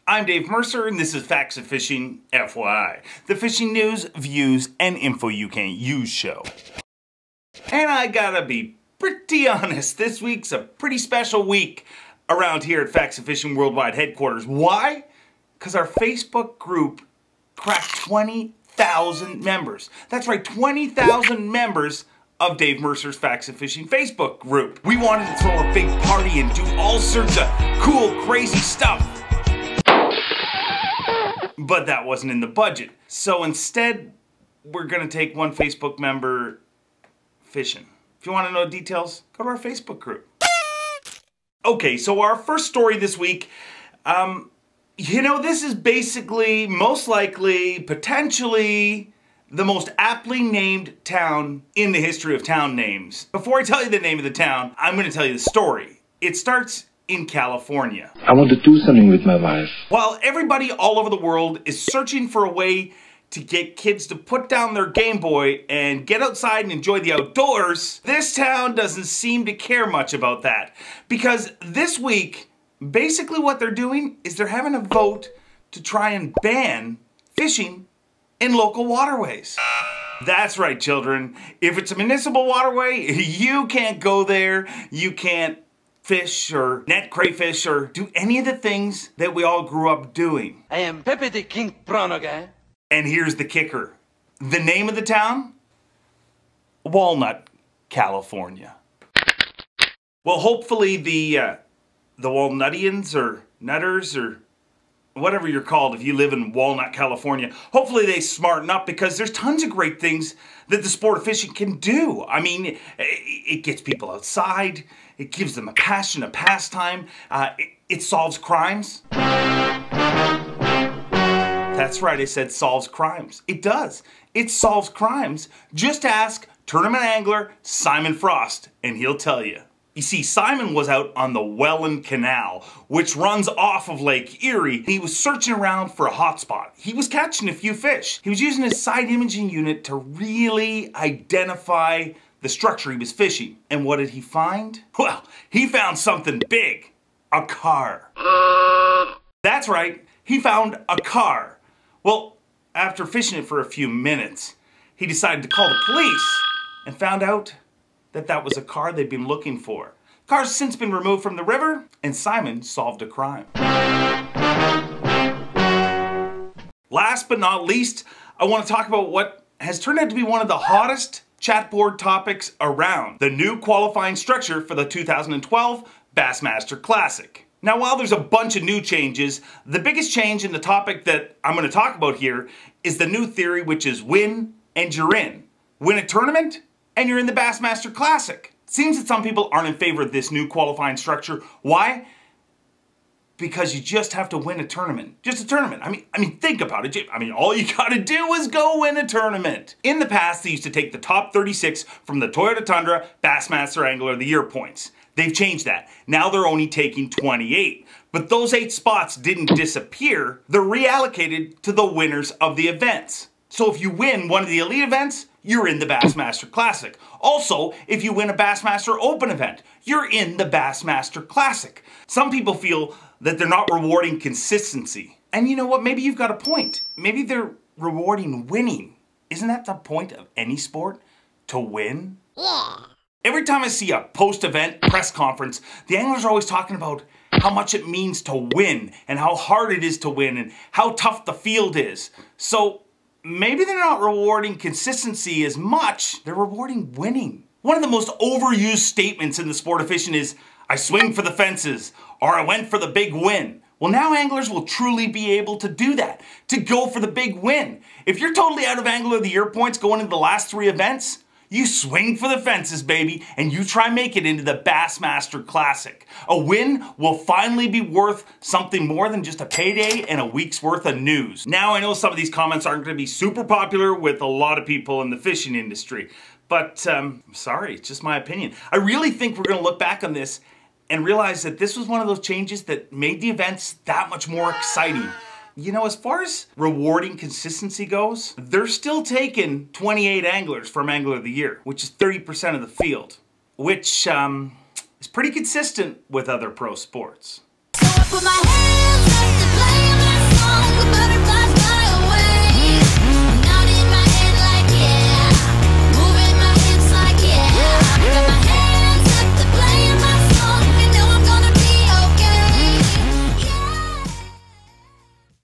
I'm Dave Mercer, and this is Facts of Fishing, FYI. The fishing news, views, and info you can't use show. And I gotta be pretty honest, this week's a pretty special week around here at Facts of Fishing Worldwide headquarters. Why? Because our Facebook group cracked 20,000 members. That's right, 20,000 members of Dave Mercer's Facts of Fishing Facebook group. We wanted to throw a big party and do all sorts of cool, crazy stuff. But that wasn't in the budget. So instead, we're gonna take one Facebook member fishing. If you wanna know details, go to our Facebook group. Okay, so our first story this week, this is basically, most likely, potentially, the most aptly named town in the history of town names. Before I tell you the name of the town, I'm gonna tell you the story. It starts in California. I want to do something with my wife. While everybody all over the world is searching for a way to get kids to put down their Game Boy and get outside and enjoy the outdoors, this town doesn't seem to care much about that. Because this week, basically what they're doing is they're having a vote to try and ban fishing in local waterways. That's right, children. If it's a municipal waterway, you can't go there, you can't fish or net crayfish or do any of the things that we all grew up doing. I am Pepe the King Prono guy. And here's the kicker. The name of the town? Walnut, California. Well, hopefully the Walnutians or Nutters or whatever you're called if you live in Walnut, California, hopefully they smarten up because there's tons of great things that the sport of fishing can do. I mean, it gets people outside, it gives them a passion, a pastime, it solves crimes. That's right, I said solves crimes. It does. It solves crimes. Just ask tournament angler Simon Frost and he'll tell you. You see, Simon was out on the Welland Canal, which runs off of Lake Erie. He was searching around for a hot spot. He was catching a few fish. He was using his side imaging unit to really identify the structure he was fishing. And what did he find? Well, he found something big. A car. That's right, he found a car. Well, after fishing it for a few minutes, he decided to call the police and found out that that was a car they'd been looking for. The car's since been removed from the river, and Simon solved a crime. Last but not least, I want to talk about what has turned out to be one of the hottest chat board topics around, the new qualifying structure for the 2012 Bassmaster Classic. Now, while there's a bunch of new changes, the biggest change in the topic that I'm going to talk about here is the new theory, which is win and you're in. Win a tournament and you're in the Bassmaster Classic. It seems that some people aren't in favor of this new qualifying structure. Why? Because you just have to win a tournament. Just a tournament. I mean, think about it. All you gotta do is go win a tournament. In the past, they used to take the top 36 from the Toyota Tundra Bassmaster Angler of the Year points. They've changed that. Now they're only taking 28. But those 8 spots didn't disappear. They're reallocated to the winners of the events. So if you win one of the elite events, you're in the Bassmaster Classic. Also, if you win a Bassmaster Open event, you're in the Bassmaster Classic. Some people feel that they're not rewarding consistency. And you know what? Maybe you've got a point. Maybe they're rewarding winning. Isn't that the point of any sport? To win? Yeah. Every time I see a post-event press conference, the anglers are always talking about how much it means to win and how hard it is to win and how tough the field is. So maybe they're not rewarding consistency as much, they're rewarding winning. One of the most overused statements in the sport of fishing is, I swing for the fences, or I went for the big win. Well, now anglers will truly be able to do that, to go for the big win. If you're totally out of Angler of the Year points going into the last 3 events, you swing for the fences, baby, and you try make it into the Bassmaster Classic. A win will finally be worth something more than just a payday and a week's worth of news. Now, I know some of these comments aren't going to be super popular with a lot of people in the fishing industry, but sorry, it's just my opinion. I really think we're going to look back on this and realize that this was one of those changes that made the events that much more exciting. You know, as far as rewarding consistency goes, they're still taking 28 anglers from Angler of the Year, which is 30% of the field, which is pretty consistent with other pro sports. So I put my hands